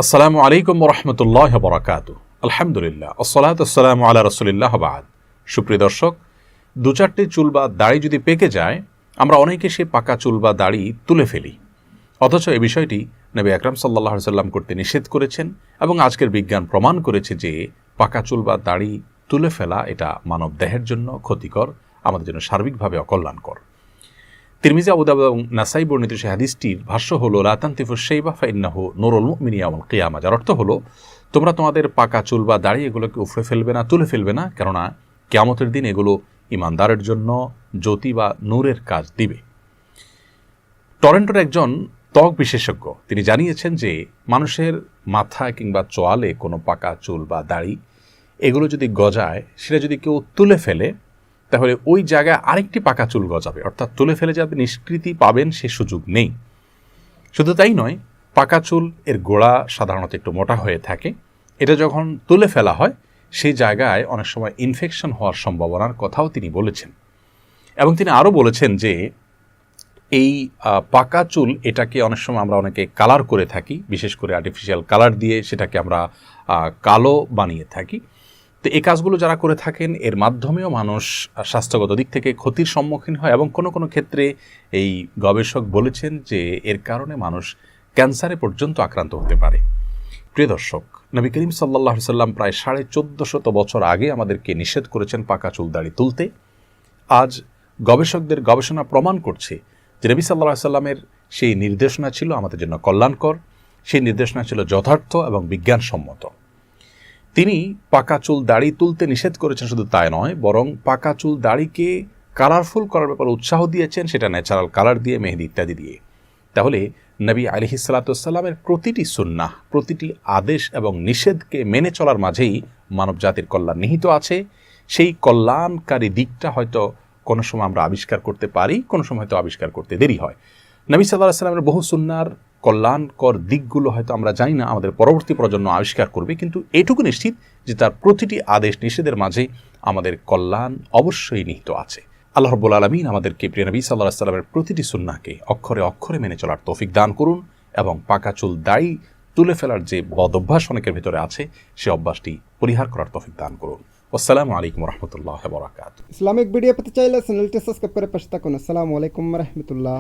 আসসালামু আলাইকুম রহমতুল্লাহ বরাকাতু। আলহামদুলিল্লাহ, আসসালাতু আসসালামু আলা রাসূলিল্লাহ বাদ। সুপ্রিয় দর্শক, দু চারটে চুল বা দাড়ি যদি পেকে যায়, আমরা অনেকে সে পাকা চুল বা দাড়ি তুলে ফেলি। অথচ এই বিষয়টি নবী আকরাম সাল্লাল্লাহু আলাইহি সাল্লাম করতে নিষেধ করেছেন এবং আজকের বিজ্ঞান প্রমাণ করেছে যে পাকা চুল বা দাড়ি তুলে ফেলা এটা মানব দেহের জন্য ক্ষতিকর, আমাদের জন্য সার্বিকভাবে অকল্যাণকর। তিরমিজি, আবু দাউদ এবং নাসাই বর্ণিত সেই হাদিসটির ভাষ্য হলো লা তানতিফুশ শাইবা ফাইন্নাহু নূরুল মুমিনি ইয়াউমাল কিয়ামা। যার অর্থ হলো তোমরা তোমাদের পাকা চুল বা দাড়ি এগুলোকে উফরে ফেলবে না, তুলে ফেলবে না, কেননা কিয়ামতের দিন এগুলো ইমানদারের জন্য জ্যোতি বা নূরের কাজ দিবে। টরন্টোর একজন ত্বক বিশেষজ্ঞ তিনি জানিয়েছেন যে মানুষের মাথায় কিংবা চোয়ালে কোনো পাকা চুল বা দাড়ি এগুলো যদি গজায়, সেটা যদি কেউ তুলে ফেলে তাহলে ওই জায়গায় আরেকটি পাকা চুল গজাবে, অর্থাৎ তুলে ফেলে যাতে নিষ্কৃতি পাবেন সে সুযোগ নেই। শুধু তাই নয়, পাকা চুল এর গোড়া সাধারণত একটু মোটা হয়ে থাকে। এটা যখন তুলে ফেলা হয় সেই জায়গায় অনেক সময় ইনফেকশন হওয়ার সম্ভাবনার কথাও তিনি বলেছেন। এবং তিনি আরও বলেছেন যে এই পাকা চুল এটাকে অনেক সময় আমরা অনেকে কালার করে থাকি, বিশেষ করে আর্টিফিশিয়াল কালার দিয়ে সেটাকে আমরা কালো বানিয়ে থাকি। তো এই কাজগুলো যারা করে থাকেন এর মাধ্যমেও মানুষ স্বাস্থ্যগত দিক থেকে ক্ষতির সম্মুখীন হয় এবং কোনো কোনো ক্ষেত্রে এই গবেষক বলেছেন যে এর কারণে মানুষ ক্যান্সারে পর্যন্ত আক্রান্ত হতে পারে। প্রিয় দর্শক, নবী করিম সাল্লাল্লাহু আলাইহি সাল্লাম প্রায় 1450 বছর আগে আমাদেরকে নিষেধ করেছেন পাকা চুল দাড়ি তুলতে। আজ গবেষকদের গবেষণা প্রমাণ করছে যে নবী সাল্লাল্লাহু আলাইহি সাল্লামের সেই নির্দেশনা ছিল আমাদের জন্য কল্যাণকর, সেই নির্দেশনা ছিল যথার্থ এবং বিজ্ঞানসম্মত। তিনি পাকা চুল দাড়ি তুলতে নিষেধ করেছেন, শুধু তাই নয়, বরং পাকা চুল দাড়িকে কালারফুল করার ব্যাপারে উৎসাহ দিয়েছেন, সেটা ন্যাচারাল কালার দিয়ে, মেহেদি ইত্যাদি দিয়ে। তাহলে নবী আলাইহিস সালাতু ওয়াসসালামের প্রতিটি সুন্নাহ, প্রতিটি আদেশ এবং নিষেধকে মেনে চলার মাঝেই মানব জাতির কল্যাণ নিহিত আছে। সেই কল্যাণকারী দিকটা হয়তো কোনো সময় আমরা আবিষ্কার করতে পারি, কোনো সময় হয়তো আবিষ্কার করতে দেরি হয়। নবী সাল্লাল্লাহু আলাইহি ওয়াসাল্লামের বহু সুন্নাহর কল্যাণকর দিকগুলো হয়তো আমরা জানি না, আমাদের পরবর্তী প্রজন্ম আবিষ্কার করবে, কিন্তু এটুকু নিশ্চিত যে তার প্রতিটি আদেশ নিষেধের মাঝে আমাদের কল্যাণ অবশ্যই নিহিত আছে। আল্লাহ রাব্বুল আলামিন আমাদেরকে প্রিয় নবী সাল্লাল্লাহু আলাইহি ওয়াসাল্লামের প্রতিটি সুন্নাহকে অক্ষরে অক্ষরে মেনে চলার তৌফিক দান করুন এবং পাকা চুল দাড়ি তুলে ফেলার যে বদ অভ্যাস অনেকের ভিতরে আছে সে অভ্যাসটি পরিহার করার তৌফিক দান করুন। আসসালামু আলাইকুম রহমতুল্লাহ বরাকাতুহু। ইসলামিক ভিডিও পেতে চাইলে চ্যানেলটি সাবস্ক্রাইব করে পাশে থাকুন। আসসালামু আলাইকুম রহমতুল্লাহ।